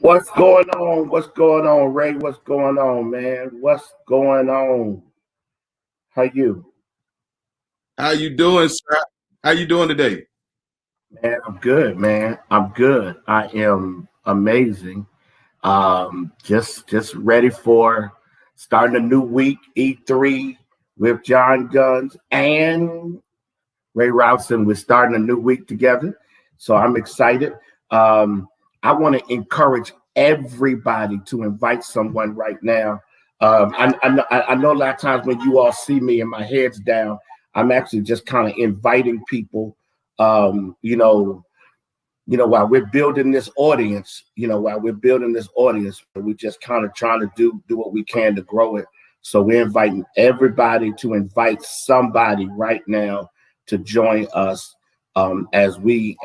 What's going on? What's going on, Ray? What's going on, man? What's going on? How you? How you doing, sir? How you doing today? Man, I'm good, man. I'm good. I am amazing. Just ready for starting a new week, E3 with John Guns and Ray Routson. We're starting a new week together. So I'm excited. Um, I want to encourage everybody to invite someone right now. I know a lot of times when you all see me and my head's down, I'm actually just kind of inviting people. Um, you know, while we're building this audience, we're just kind of trying to do what we can to grow it. So we're inviting everybody to invite somebody right now to join us as we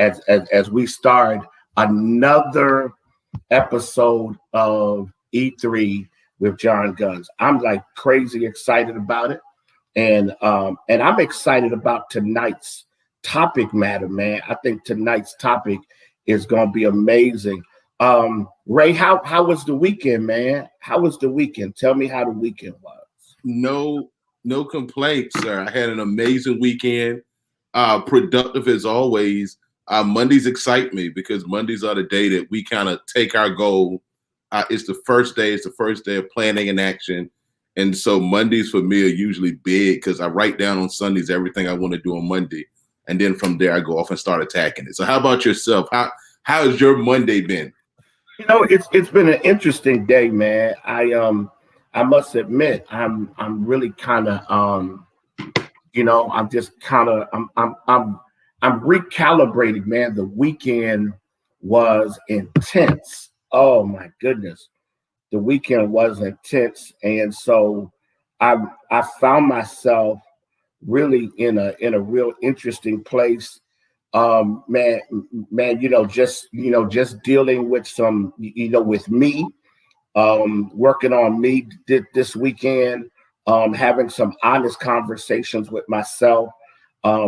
start another episode of E3 with John Guns. I'm like crazy excited about it, and I'm excited about tonight's topic matter, man. I think tonight's topic is going to be amazing. Ray, how was the weekend, man? How was the weekend? Tell me how the weekend was. No, no complaints, sir. I had an amazing weekend. Productive as always. Mondays excite me because Mondays are the day that we kind of take our goal. It's the first day. It's the first day of planning and action. And so Mondays for me are usually big because I write down on Sundays everything I want to do on Monday. And then from there, I go off and start attacking it. So how about yourself? How has your Monday been? It's been an interesting day, man. I must admit I'm really kind of I'm just kind of I'm recalibrating, man. The weekend was intense. Oh my goodness, the weekend was intense, and so I I found myself really in a real interesting place. Man, just dealing with some, with me, working on me this weekend, having some honest conversations with myself,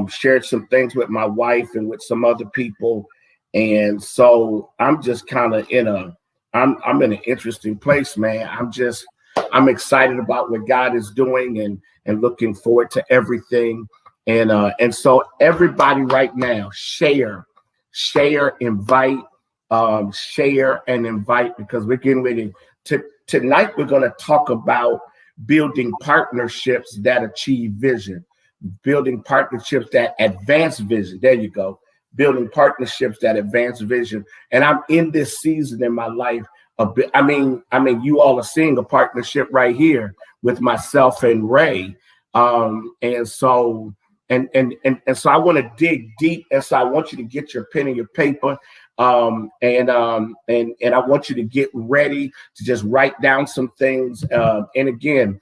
shared some things with my wife and with some other people, and so I'm just kind of I'm in an interesting place, man. I'm excited about what God is doing and looking forward to everything, and so everybody right now share, invite, share and invite because we're getting ready tonight we're going to talk about building partnerships that achieve vision, building partnerships that advance vision. There you go. Building partnerships that advance vision. And I'm in this season in my life a bit. I mean, you all are seeing a partnership right here with myself and Ray. And so and so I want to dig deep. And so I want you to get your pen and your paper. And I want you to get ready to just write down some things. And again,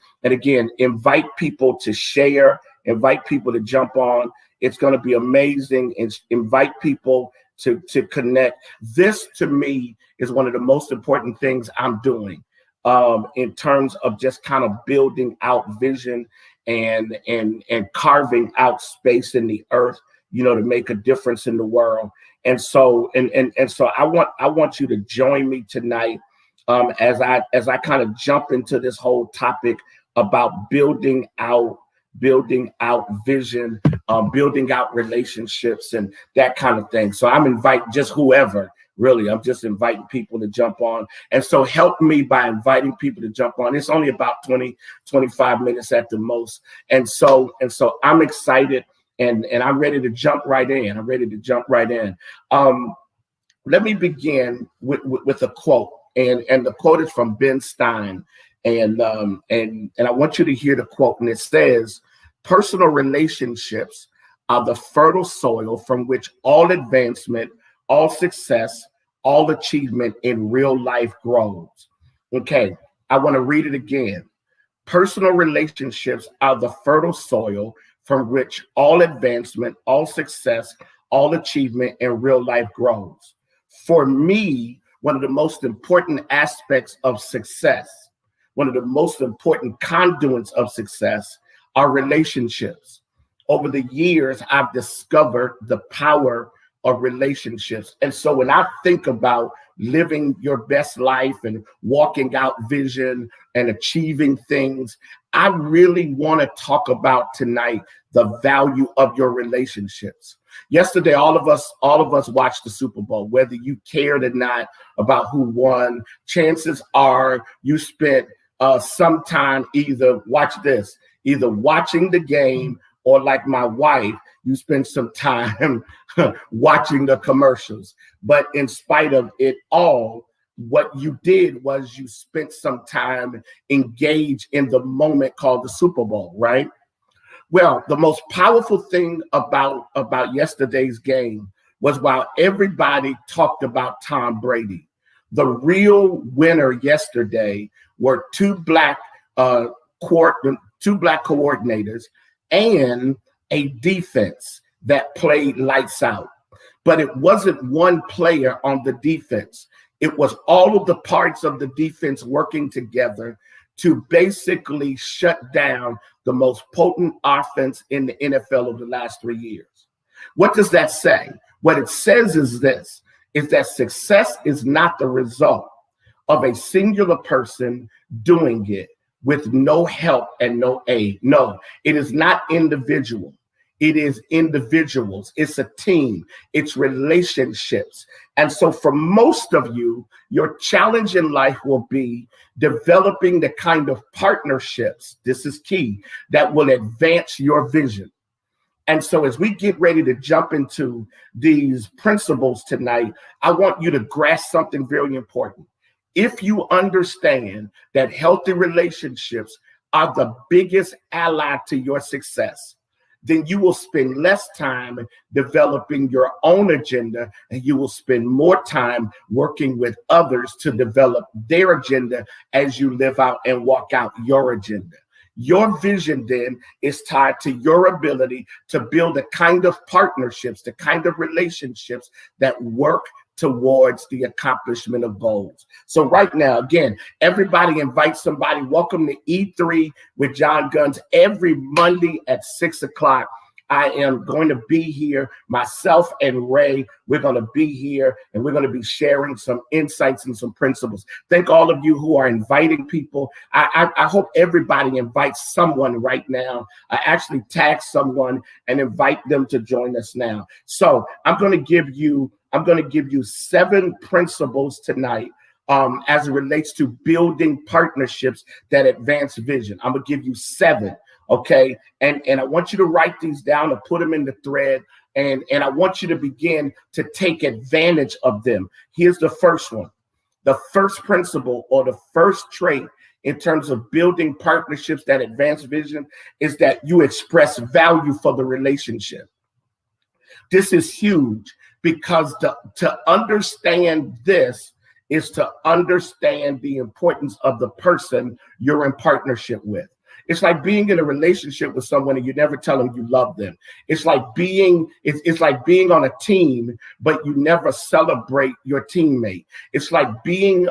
invite people to share, invite people to jump on. It's going to be amazing. And invite people to connect. This to me is one of the most important things I'm doing in terms of just kind of building out vision and carving out space in the earth, to make a difference in the world. And so I want you to join me tonight as I kind of jump into this whole topic about building out vision, building out relationships and that kind of thing. So I'm inviting just whoever, really. I'm just inviting people to jump on. And so help me by inviting people to jump on. It's only about 20-25 minutes at the most. And so I'm excited and I'm ready to jump right in. Um, Let me begin with a quote. And the quote is from Ben Stein. And I want you to hear the quote. And it says, personal relationships are the fertile soil from which all advancement, all success, all achievement in real life grows. Okay, I want to read it again. Personal relationships are the fertile soil from which all advancement, all success, all achievement in real life grows. For me, one of the most important aspects of success, one of the most important conduits of success are relationships. Over the years, I've discovered the power of relationships. And so when I think about living your best life and walking out vision and achieving things, I really want to talk about tonight the value of your relationships. Yesterday, all of us watched the Super Bowl, whether you cared or not about who won. Chances are you spent some time either watching the game, or like my wife, you spend some time watching the commercials. But in spite of it all, what you did was you spent some time engaged in the moment called the Super Bowl, right? Well, the most powerful thing about yesterday's game was while everybody talked about Tom Brady, the real winner yesterday were two black coordinators and a defense that played lights out. But it wasn't one player on the defense. It was all of the parts of the defense working together to basically shut down the most potent offense in the NFL of the last 3 years. What does that say? What it says is this, is that success is not the result of a singular person doing it with no help and no aid. No, it is not individual. It is individuals. It's a team. It's relationships. And so for most of you, your challenge in life will be developing the kind of partnerships, this is key, that will advance your vision. And so as we get ready to jump into these principles tonight, I want you to grasp something very important. If you understand that healthy relationships are the biggest ally to your success, then you will spend less time developing your own agenda, and you will spend more time working with others to develop their agenda as you live out and walk out your agenda. Your vision then is tied to your ability to build the kind of partnerships, the kind of relationships that work towards the accomplishment of goals. So right now, again, everybody invite somebody. Welcome to E3 with John Guns every Monday at 6 o'clock. I am going to be here, myself and Ray. We're going to be here, and we're going to be sharing some insights and some principles. Thank all of you who are inviting people. I hope everybody invites someone right now. I actually tag someone and invite them to join us now. So I'm going to give you 7 principles tonight as it relates to building partnerships that advance vision. I'm going to give you 7. Okay. And I want you to write these down and put them in the thread. And I want you to begin to take advantage of them. Here's the first one. The first principle, or the first trait in terms of building partnerships that advance vision, is that you express value for the relationship. This is huge, because to understand this is to understand the importance of the person you're in partnership with. It's like being in a relationship with someone and you never tell them you love them. It's like being on a team, but you never celebrate your teammate. It's like being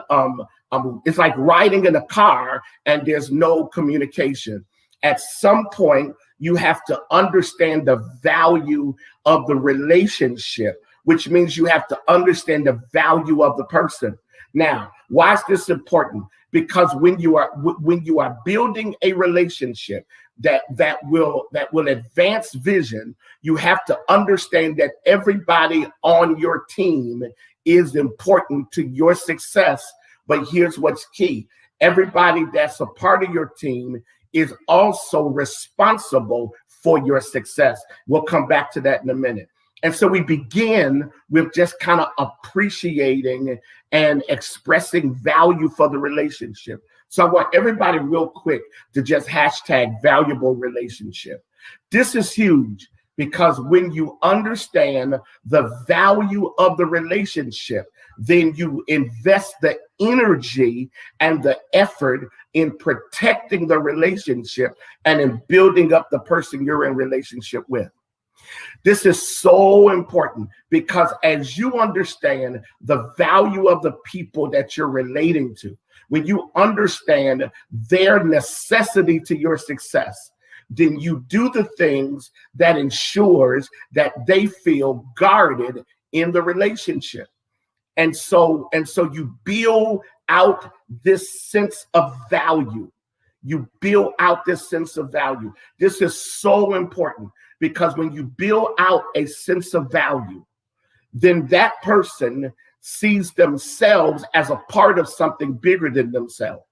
it's like riding in a car and there's no communication. At some point, you have to understand the value of the relationship, which means you have to understand the value of the person. Now, why is this important? Because when you are building a relationship that will advance vision, you have to understand that everybody on your team is important to your success. But here's what's key. Everybody that's a part of your team is also responsible for your success. We'll come back to that in a minute. And so we begin with just kind of appreciating and expressing value for the relationship. So I want everybody real quick to just hashtag valuable relationship. This is huge, because when you understand the value of the relationship, then you invest the energy and the effort in protecting the relationship and in building up the person you're in relationship with. This is so important, because as you understand the value of the people that you're relating to, when you understand their necessity to your success, then you do the things that ensures that they feel guarded in the relationship. And so you build out this sense of value. You build out this sense of value. This is so important, because when you build out a sense of value, then that person sees themselves as a part of something bigger than themselves.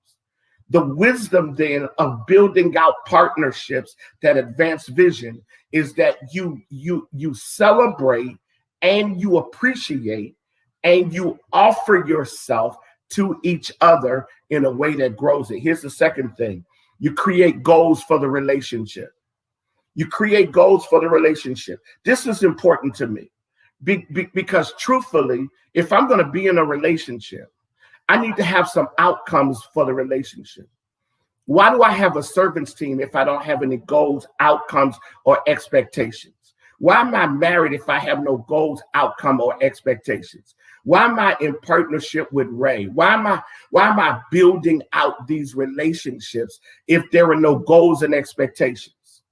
The wisdom then of building out partnerships that advance vision is that you celebrate and you appreciate and you offer yourself to each other in a way that grows it. Here's the second thing. You create goals for the relationship. You create goals for the relationship. This is important to me because truthfully, if I'm going to be in a relationship, I need to have some outcomes for the relationship. Why do I have a servants team if I don't have any goals, outcomes, or expectations? Why am I married if I have no goals, outcome, or expectations? Why am I in partnership with Ray? Why am I building out these relationships if there are no goals and expectations?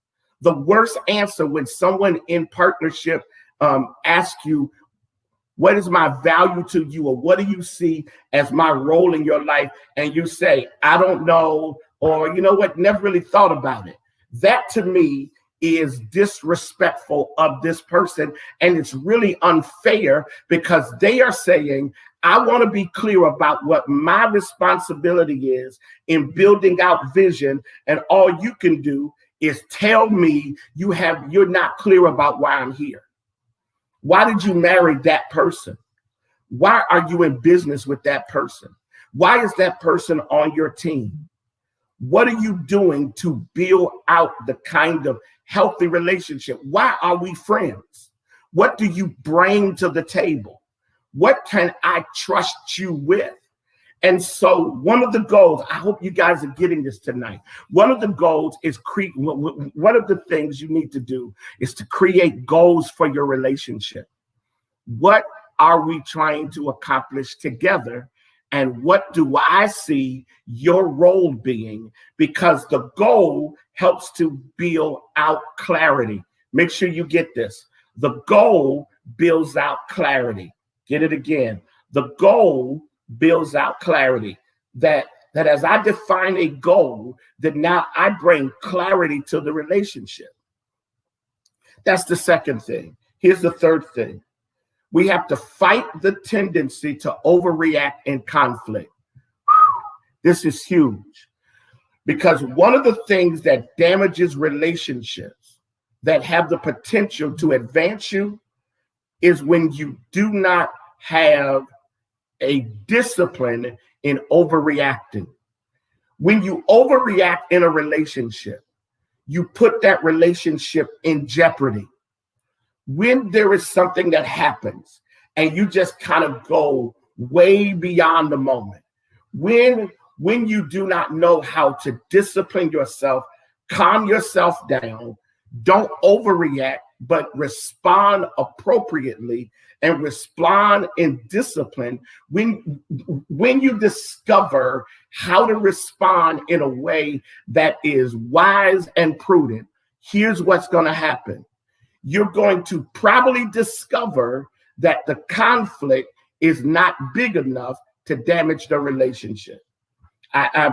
The worst answer when someone in partnership asks you, what is my value to you, or what do you see as my role in your life? And you say, I don't know, or you know what, never really thought about it. That to me is disrespectful of this person. And it's really unfair, because they are saying, I want to be clear about what my responsibility is in building out vision. And all you can do is tell me you're not clear about why I'm here. Why did you marry that person? Why are you in business with that person? Why is that person on your team? What are you doing to build out the kind of healthy relationship? Why are we friends? What do you bring to the table? What can I trust you with? And so one of the goals, I hope you guys are getting this tonight. One of the goals is one of the things you need to do is to create goals for your relationship. What are we trying to accomplish together? And what do I see your role being? Because the goal helps to build out clarity. Make sure you get this. The goal builds out clarity. Get it again. The goal builds out clarity. That as I define a goal, that now I bring clarity to the relationship. That's the second thing. Here's the third thing. We have to fight the tendency to overreact in conflict. This is huge, because one of the things that damages relationships that have the potential to advance you is when you do not have a discipline in overreacting. When you overreact in a relationship, you put that relationship in jeopardy. When there is something that happens and you just kind of go way beyond the moment, when you do not know how to discipline yourself, calm yourself down, don't overreact, but respond appropriately and respond in discipline. When you discover how to respond in a way that is wise and prudent, here's what's going to happen. You're going to probably discover that the conflict is not big enough to damage the relationship. I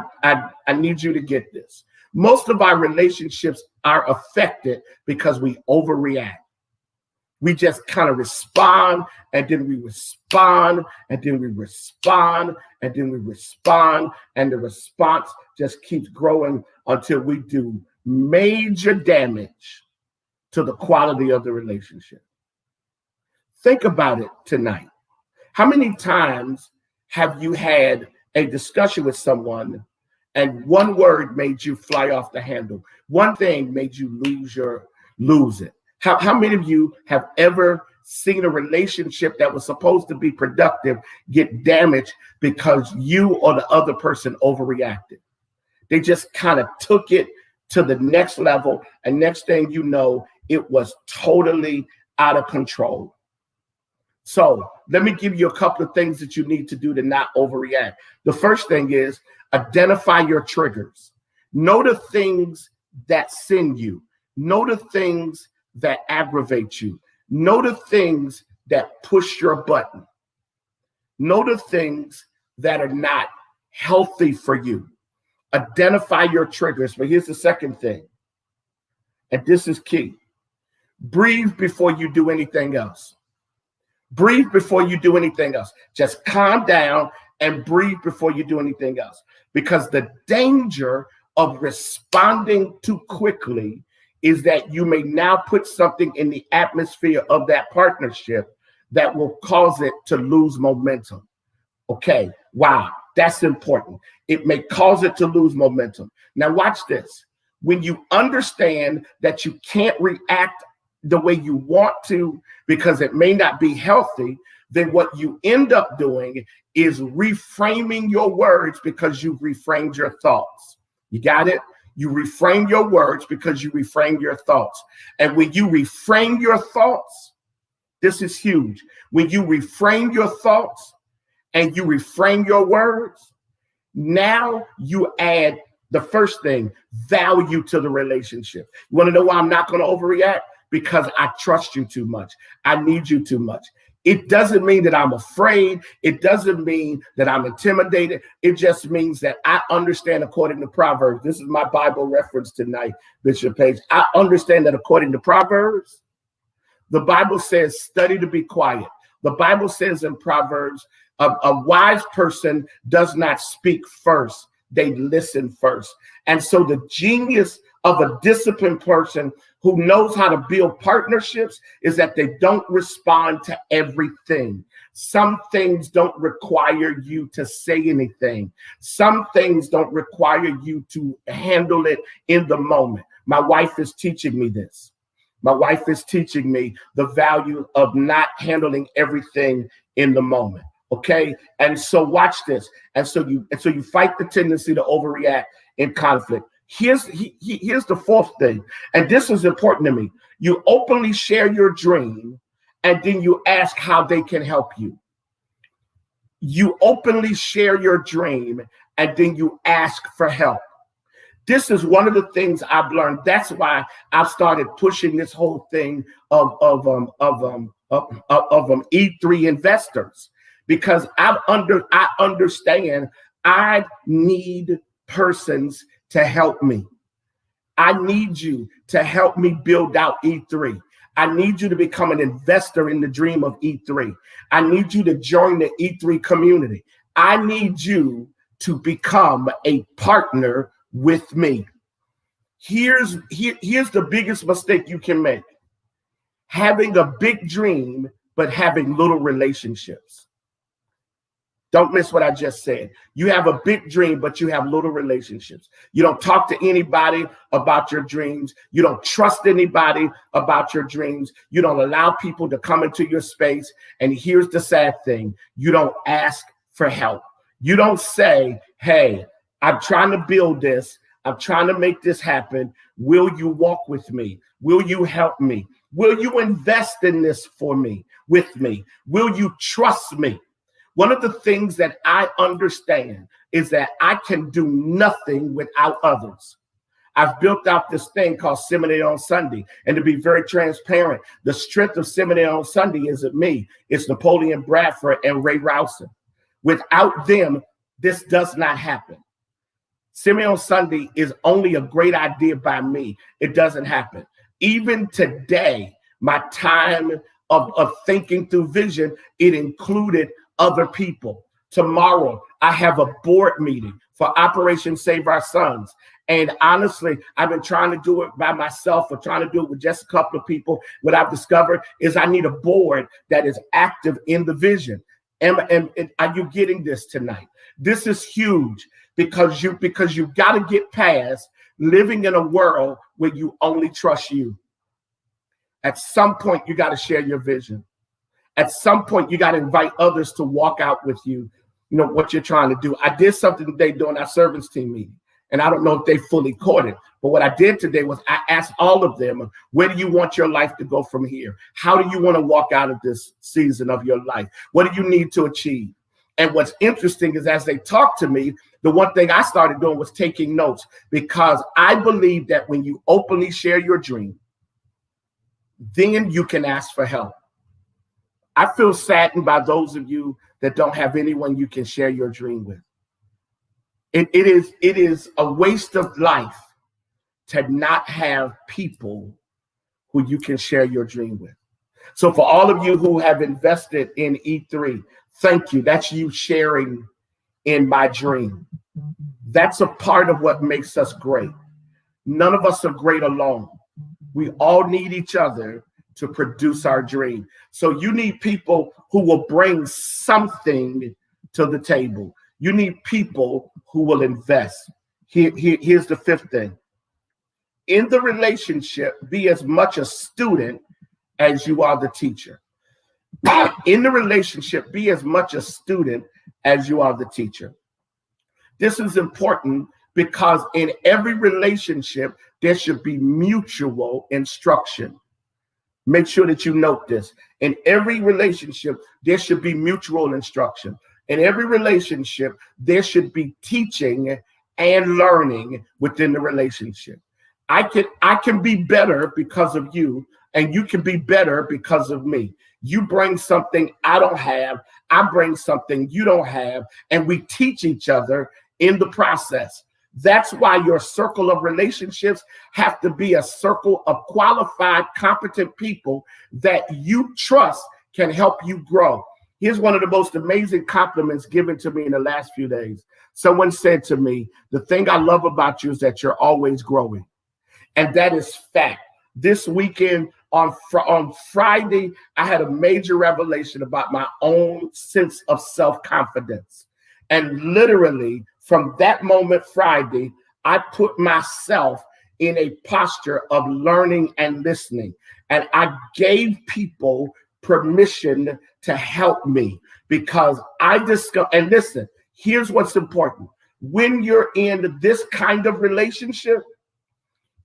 need you to get this. Most of our relationships are affected because we overreact. We just kind of respond, and then we respond, and then we respond, and then we respond, and the response just keeps growing until we do major damage to the quality of the relationship. Think about it tonight. How many times have you had a discussion with someone and one word made you fly off the handle? One thing made you lose it. How many of you have ever seen a relationship that was supposed to be productive get damaged because you or the other person overreacted? They just kind of took it to the next level, and next thing you know, it was totally out of control. So let me give you a couple of things that you need to do to not overreact. The first thing is identify your triggers. Know the things that send you. Know the things that aggravate you. Know the things that push your button. Know the things that are not healthy for you. Identify your triggers. But here's the second thing, and this is key. Breathe before you do anything else. Breathe before you do anything else. Just calm down and breathe before you do anything else. Because the danger of responding too quickly is that you may now put something in the atmosphere of that partnership that will cause it to lose momentum. Okay, wow, that's important. It may cause it to lose momentum. Now watch this. When you understand that you can't react the way you want to because it may not be healthy, then what you end up doing is reframing your words because you've reframed your thoughts. You got it? You reframe your words because you reframe your thoughts. And when you reframe your thoughts, this is huge. When you reframe your thoughts and you reframe your words, now you add the first thing, value to the relationship. You want to know why I'm not going to overreact? Because I trust you too much. I need you too much. It doesn't mean that I'm afraid. It doesn't mean that I'm intimidated. It just means that I understand according to Proverbs. This is my Bible reference tonight, Bishop Page. I understand that according to Proverbs, the Bible says, study to be quiet. The Bible says in Proverbs, a wise person does not speak first. They listen first. And so the genius of a disciplined person who knows how to build partnerships is that they don't respond to everything. Some things don't require you to say anything. Some things don't require you to handle it in the moment. My wife is teaching me this. My wife is teaching me the value of not handling everything in the moment. Okay. And so watch this. And so you fight the tendency to overreact in conflict. Here's the fourth thing. And this is important to me. You openly share your dream and then you ask how they can help you. You openly share your dream and then you ask for help. This is one of the things I've learned. That's why I've started pushing this whole thing of E3 investors, because I understand I need persons to help me. I need you to help me build out E3. I need you to become an investor in the dream of E3. I need you to join the E3 community. I need you to become a partner with me. Here's the biggest mistake you can make. Having a big dream, but having little relationships. Don't miss what I just said. You have a big dream, but you have little relationships. You don't talk to anybody about your dreams. You don't trust anybody about your dreams. You don't allow people to come into your space. And here's the sad thing. You don't ask for help. You don't say, hey, I'm trying to build this. I'm trying to make this happen. Will you walk with me? Will you help me? Will you invest in this for me, with me? Will you trust me? One of the things that I understand is that I can do nothing without others. I've built out this thing called Seminary on Sunday. And to be very transparent, the strength of Seminary on Sunday isn't me. It's Napoleon Bradford and Ray Rowson. Without them, this does not happen. Seminary on Sunday is only a great idea by me. It doesn't happen. Even today, my time of thinking through vision, it included other people. Tomorrow, I have a board meeting for Operation Save Our Sons. And honestly, I've been trying to do it by myself or trying to do it with just a couple of people. What I've discovered is I need a board that is active in the vision. And are you getting this tonight? This is huge because you got to get past living in a world where you only trust you. At some point, you got to share your vision. At some point, you got to invite others to walk out with you, what you're trying to do. I did something today during our servants team meeting, and I don't know if they fully caught it. But what I did today was I asked all of them, where do you want your life to go from here? How do you want to walk out of this season of your life? What do you need to achieve? And what's interesting is as they talked to me, the one thing I started doing was taking notes, because I believe that when you openly share your dream, then you can ask for help. I feel saddened by those of you that don't have anyone you can share your dream with. It is a waste of life to not have people who you can share your dream with. So for all of you who have invested in E3, thank you. That's you sharing in my dream. That's a part of what makes us great. None of us are great alone. We all need each other to produce our dream. So you need people who will bring something to the table. You need people who will invest. Here's the fifth thing. In the relationship, be as much a student as you are the teacher. In the relationship, be as much a student as you are the teacher. This is important because in every relationship, there should be mutual instruction. Make sure that you note this. In every relationship, there should be mutual instruction. In every relationship, there should be teaching and learning within the relationship. I can be better because of you, and you can be better because of me. You bring something I don't have, I bring something you don't have, and we teach each other in the process. That's why your circle of relationships have to be a circle of qualified, competent people that you trust can help you grow. Here's one of the most amazing compliments given to me in the last few days. Someone said to me, the thing I love about you is that you're always growing. And that is fact. This weekend on Friday, I had a major revelation about my own sense of self-confidence. And literally from that moment Friday, I put myself in a posture of learning and listening. And I gave people permission to help me because I discovered, and listen, here's what's important. When you're in this kind of relationship,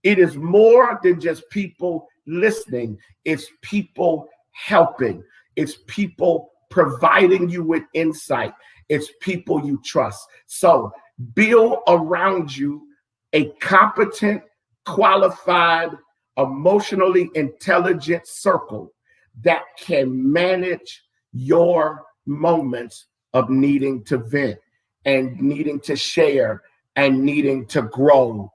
it is more than just people listening. It's people helping. It's people providing you with insight. It's people you trust. So build around you a competent, qualified, emotionally intelligent circle that can manage your moments of needing to vent and needing to share and needing to grow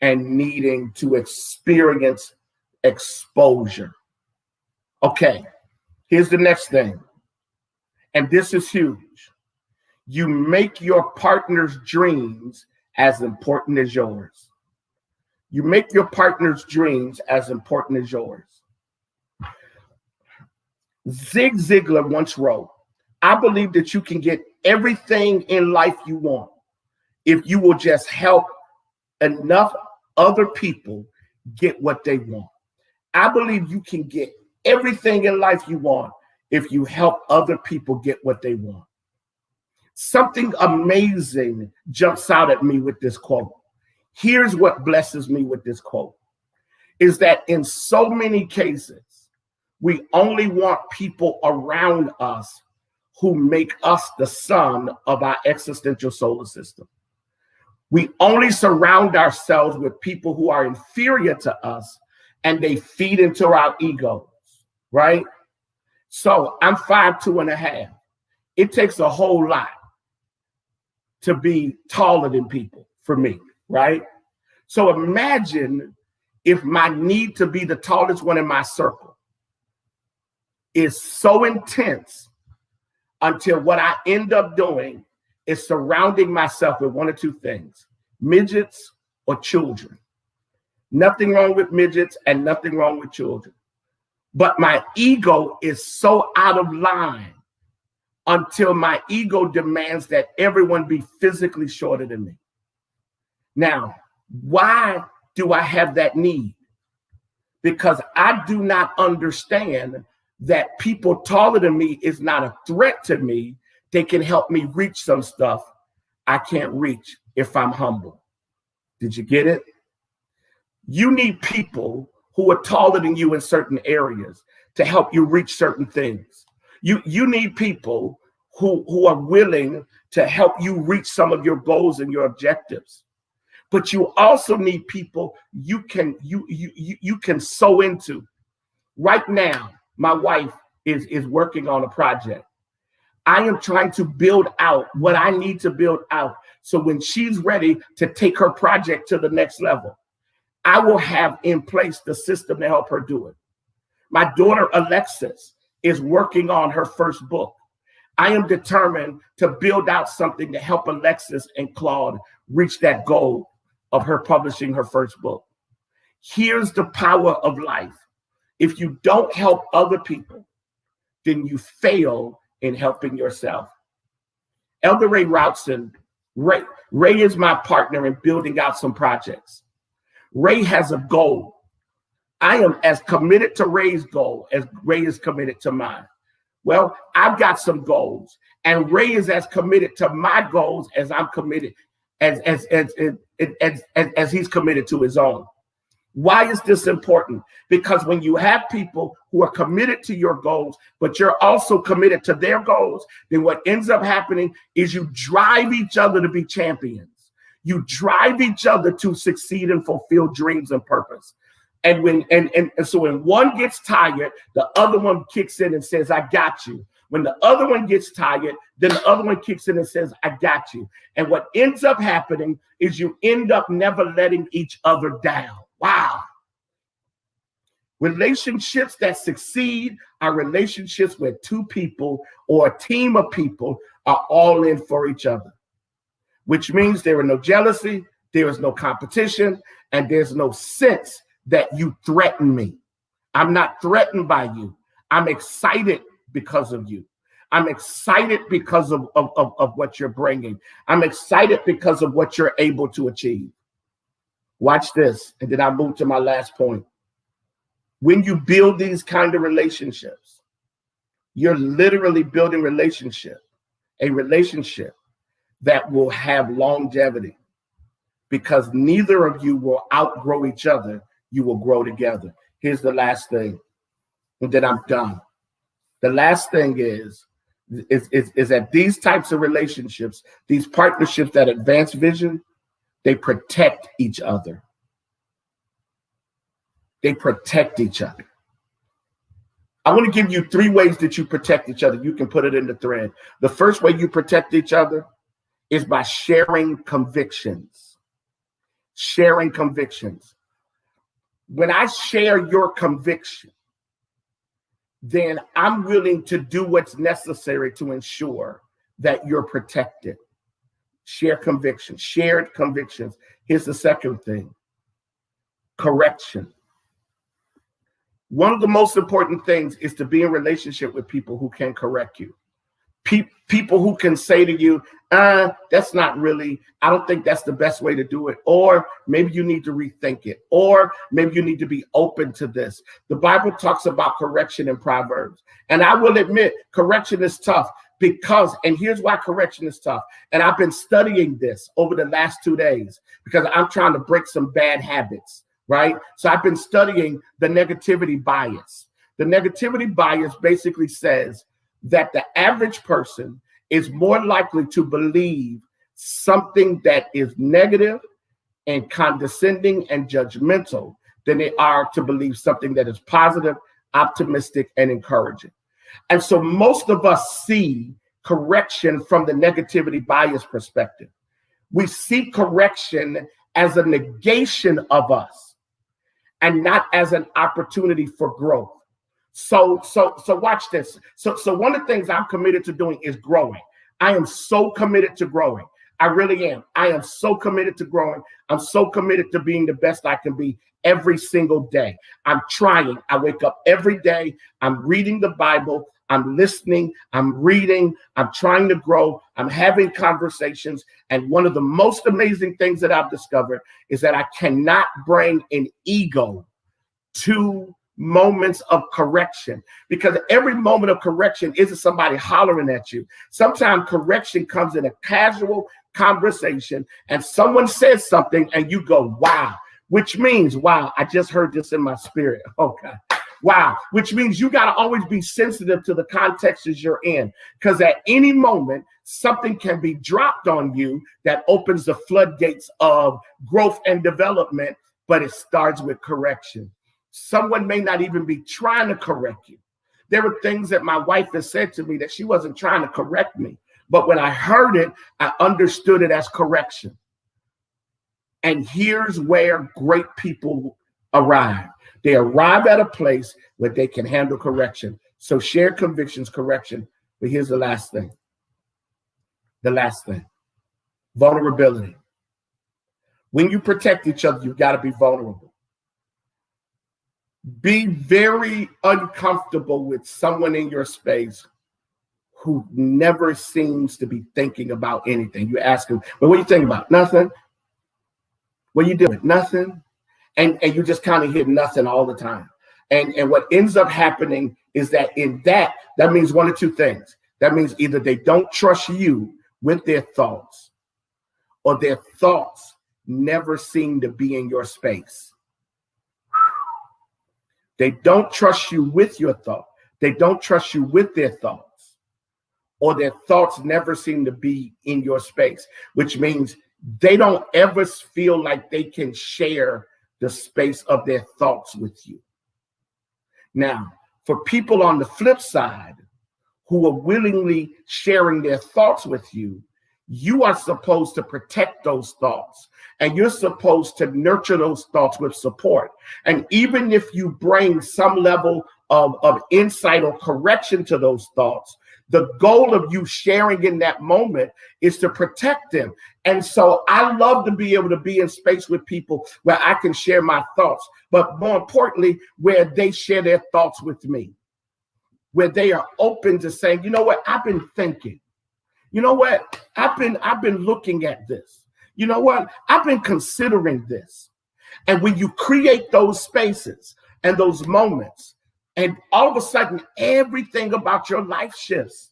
and needing to experience exposure. Okay, here's the next thing. And this is huge. You make your partner's dreams as important as yours. You make your partner's dreams as important as yours. Zig Ziglar once wrote, I believe that you can get everything in life you want if you will just help enough other people get what they want. I believe you can get everything in life you want if you help other people get what they want. Something amazing jumps out at me with this quote. Here's what blesses me with this quote, is that in so many cases, we only want people around us who make us the sun of our existential solar system. We only surround ourselves with people who are inferior to us and they feed into our egos, right? So I'm 5'2.5". It takes a whole lot to be taller than people for me, right? So imagine if my need to be the tallest one in my circle is so intense until what I end up doing is surrounding myself with one or two things, midgets or children. Nothing wrong with midgets and nothing wrong with children. But my ego is so out of line until my ego demands that everyone be physically shorter than me. Now, why do I have that need? Because I do not understand that people taller than me is not a threat to me. They can help me reach some stuff I can't reach if I'm humble. Did you get it? You need people who are taller than you in certain areas to help you reach certain things. You need people who are willing to help you reach some of your goals and your objectives. But you also need people you can sow into. Right now, my wife is working on a project. I am trying to build out what I need to build out. So when she's ready to take her project to the next level, I will have in place the system to help her do it. My daughter, Alexis, is working on her first book. I am determined to build out something to help Alexis and Claude reach that goal of her publishing her first book. Here's the power of life. If you don't help other people, then you fail in helping yourself. Elder Ray Routson, Ray is my partner in building out some projects. Ray has a goal. I am as committed to Ray's goal as Ray is committed to mine. Well, I've got some goals, and Ray is as committed to my goals as I'm committed, as he's committed to his own. Why is this important? Because when you have people who are committed to your goals, but you're also committed to their goals, then what ends up happening is you drive each other to be champions. You drive each other to succeed and fulfill dreams and purpose. And so when one gets tired, the other one kicks in and says, I got you. When the other one gets tired, then the other one kicks in and says, I got you. And what ends up happening is you end up never letting each other down. Wow. Relationships that succeed are relationships where two people or a team of people are all in for each other, which means there is no jealousy, there is no competition, and there's no sense that you threaten me. I'm not threatened by you. I'm excited because of you. I'm excited because of what you're bringing. I'm excited because of what you're able to achieve. Watch this, and then I'll move to my last point. When you build these kind of relationships, you're literally building a relationship that will have longevity, because neither of you will outgrow each other. You will grow together. Here's the last thing, and then I'm done. The last thing is that these types of relationships, these partnerships that advance vision, they protect each other. They protect each other. I want to give you 3 ways that you protect each other. You can put it in the thread. The first way you protect each other is by sharing convictions. Sharing convictions. When I share your conviction, then I'm willing to do what's necessary to ensure that you're protected. Share convictions, shared convictions. Here's the second thing: correction. One of the most important things is to be in relationship with people who can correct you. People who can say to you, that's not really, I don't think that's the best way to do it. Or maybe you need to rethink it. Or maybe you need to be open to this. The Bible talks about correction in Proverbs. And I will admit, correction is tough because, and here's why correction is tough. And I've been studying this over the last 2 days because I'm trying to break some bad habits, right? So I've been studying the negativity bias. The negativity bias basically says that the average person is more likely to believe something that is negative and condescending and judgmental than they are to believe something that is positive, optimistic, and encouraging. And so most of us see correction from the negativity bias perspective. We see correction as a negation of us and not as an opportunity for growth. So watch this. So one of the things I'm committed to doing is growing. I am so committed to growing. I really am. I am so committed to growing. I'm so committed to being the best I can be every single day. I'm trying. I wake up every day. I'm reading the Bible. I'm listening. I'm reading. I'm trying to grow. I'm having conversations. And one of the most amazing things that I've discovered is that I cannot bring an ego to moments of correction, because every moment of correction isn't somebody hollering at you. Sometimes correction comes in a casual conversation and someone says something and you go, wow, which means, wow, I just heard this in my spirit. Okay. Wow. Which means you got to always be sensitive to the contexts you're in, because at any moment, something can be dropped on you that opens the floodgates of growth and development, but it starts with correction. Someone may not even be trying to correct you, There were things that my wife has said to me that she wasn't trying to correct me. But when I heard it, I understood it as correction. And here's where great people arrive. They arrive at a place where they can handle correction. So shared convictions, correction. But here's the last thing. The last thing. Vulnerability. When you protect each other, you've got to be vulnerable. Be very uncomfortable with someone in your space who never seems to be thinking about anything. You ask them, well, what do you think about? Nothing. What are you doing? Nothing. And you just kind of hear nothing all the time. And what ends up happening is that that means one of two things. That means either they don't trust you with their thoughts, or their thoughts never seem to be in your space. They don't trust you with your thought. They don't trust you with their thoughts, or their thoughts never seem to be in your space, which means they don't ever feel like they can share the space of their thoughts with you. Now, for people on the flip side who are willingly sharing their thoughts with you, you are supposed to protect those thoughts, and you're supposed to nurture those thoughts with support. And even if you bring some level of insight or correction to those thoughts, the goal of you sharing in that moment is to protect them. And so I love to be able to be in space with people where I can share my thoughts, but more importantly, where they share their thoughts with me, where they are open to saying, you know what, I've been thinking. You know what, I've been looking at this. You know what, I've been considering this. And when you create those spaces and those moments, and all of a sudden, everything about your life shifts.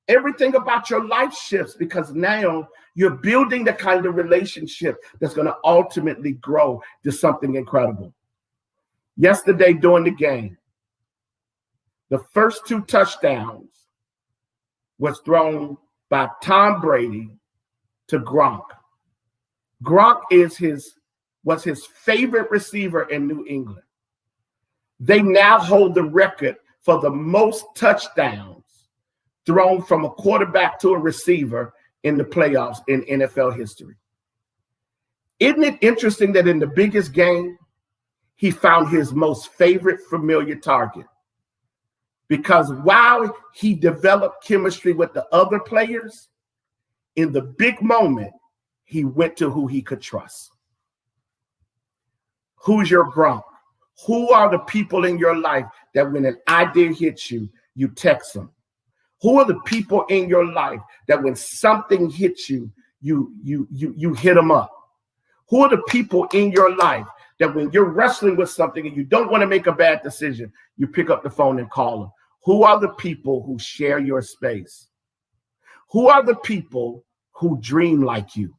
Everything about your life shifts, because now you're building the kind of relationship that's going to ultimately grow to something incredible. Yesterday during the game, the first 2 touchdowns was thrown by Tom Brady to Gronk. Gronk was his favorite receiver in New England. They now hold the record for the most touchdowns thrown from a quarterback to a receiver in the playoffs in NFL history. Isn't it interesting that in the biggest game, he found his most favorite familiar target? Because while he developed chemistry with the other players, in the big moment, he went to who he could trust. Who's your Gronk? Who are the people in your life that when an idea hits you, you text them? Who are the people in your life that when something hits you, you hit them up? Who are the people in your life that when you're wrestling with something and you don't want to make a bad decision, you pick up the phone and call them? Who are the people who share your space? Who are the people who dream like you?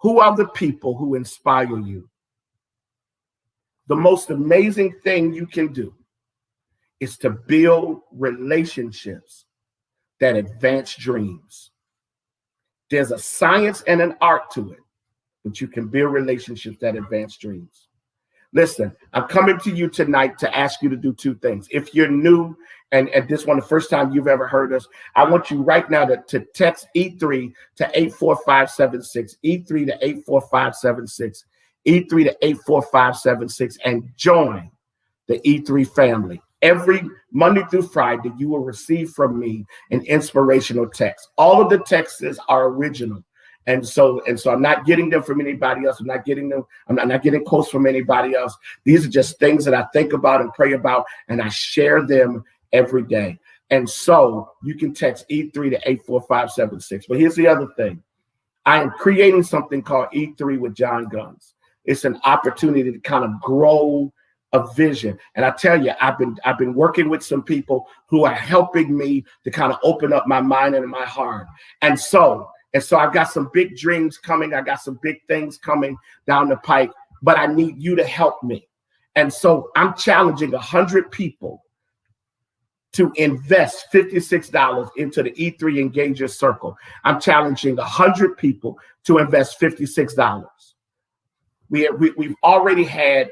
Who are the people who inspire you? The most amazing thing you can do is to build relationships that advance dreams. There's a science and an art to it, but you can build relationships that advance dreams. Listen, I'm coming to you tonight to ask you to do 2 things. If you're new and this one the first time you've ever heard us, I want you right now to text E3 to 84576, E3 to 84576, E3 to 84576, and join the E3 family. Every Monday through Friday, you will receive from me an inspirational text. All of the texts are original. And so I'm not getting them from anybody else. I'm not getting quotes from anybody else. These are just things that I think about and pray about, and I share them every day. And so you can text E3 to 84576. But here's the other thing. I am creating something called E3 with John Guns. It's an opportunity to kind of grow a vision. And I tell you, I've been working with some people who are helping me to kind of open up my mind and my heart. And so I've got some big dreams coming. I got some big things coming down the pike, but I need you to help me. And so I'm challenging 100 people to invest $56 into the E3 Engager Circle. I'm challenging 100 people to invest $56. We've already had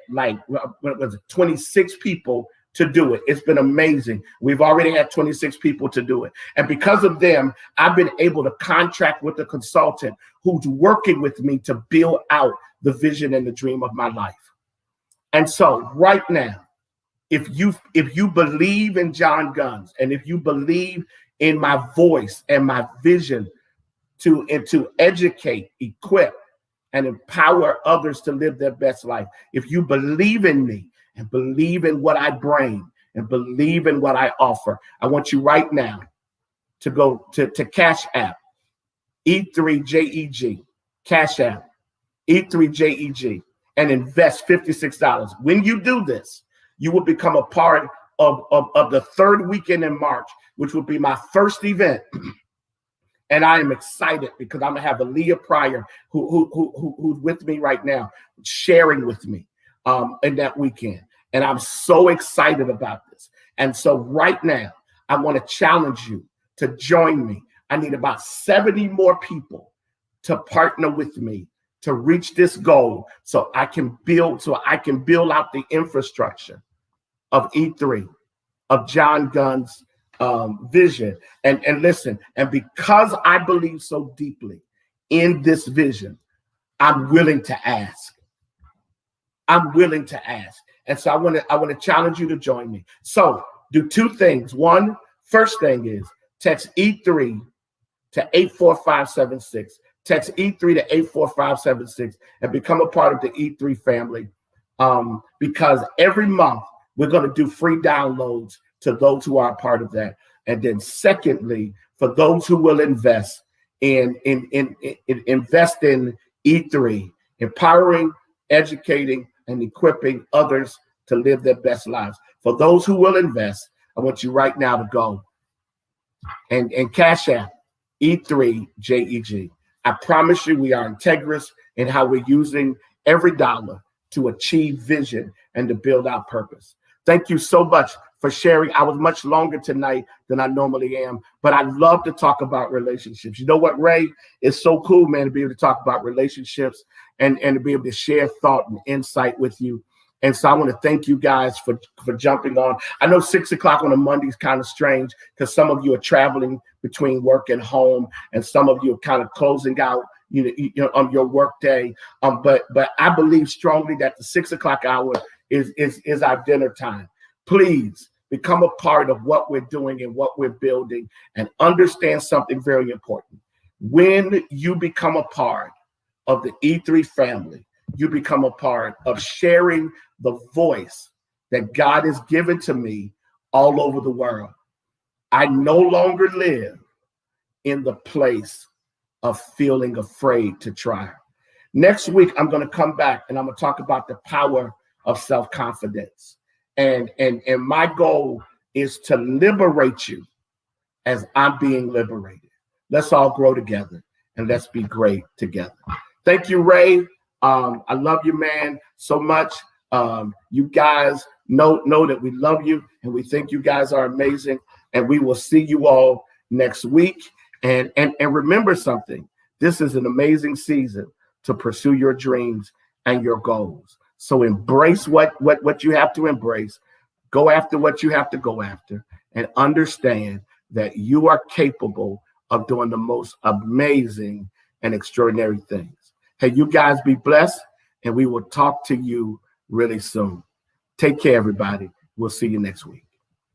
26 people to do it. It's been amazing. We've already had 26 people to do it. And because of them, I've been able to contract with a consultant who's working with me to build out the vision and the dream of my life. And so right now, if you believe in John Guns, and if you believe in my voice and my vision to educate, equip, and empower others to live their best life, if you believe in me and believe in what I bring and believe in what I offer, I want you right now to go to Cash App, E3JEG, Cash App, E3JEG, and invest $56. When you do this, you will become a part of the third weekend in March, which will be my first event. And I am excited because I'm gonna have Aaliyah Pryor, who's with me right now, sharing with me in that weekend. And I'm so excited about this. And so right now, I want to challenge you to join me. I need about 70 more people to partner with me to reach this goal, so I can build out the infrastructure of E3, of John Gunn's vision. And listen, and because I believe so deeply in this vision, I'm willing to ask. I'm willing to ask. And so I want to challenge you to join me. So do two things. First thing is text E3 to 84576. Text E3 to 84576 and become a part of the E3 family. Because every month we're going to do free downloads to those who are a part of that. And then secondly, for those who will invest in E3, empowering, educating, and equipping others to live their best lives. For those who will invest, I want you right now to go and Cash App E3JEG. I promise you we are integrous in how we're using every dollar to achieve vision and to build our purpose. Thank you so much for sharing. I was much longer tonight than I normally am, but I love to talk about relationships. You know what, Ray? It's so cool, man, to be able to talk about relationships and to be able to share thought and insight with you. And so I want to thank you guys for jumping on. I know 6 o'clock on a Monday is kind of strange because some of you are traveling between work and home, and some of you are kind of closing out, on your work day. But I believe strongly that the 6 o'clock hour is our dinner time. Please become a part of what we're doing and what we're building, and understand something very important. When you become a part of the E3 family, you become a part of sharing the voice that God has given to me all over the world. I no longer live in the place of feeling afraid to try. Next week, I'm going to come back and I'm going to talk about the power of self-confidence. And my goal is to liberate you as I'm being liberated. Let's all grow together and let's be great together. Thank you, Ray. I love you, man, so much. You guys know that we love you and we think you guys are amazing. And we will see you all next week. And remember something. This is an amazing season to pursue your dreams and your goals. So embrace what you have to embrace. Go after what you have to go after, and understand that you are capable of doing the most amazing and extraordinary things. Hey, you guys be blessed, and we will talk to you really soon. Take care, everybody. We'll see you next week.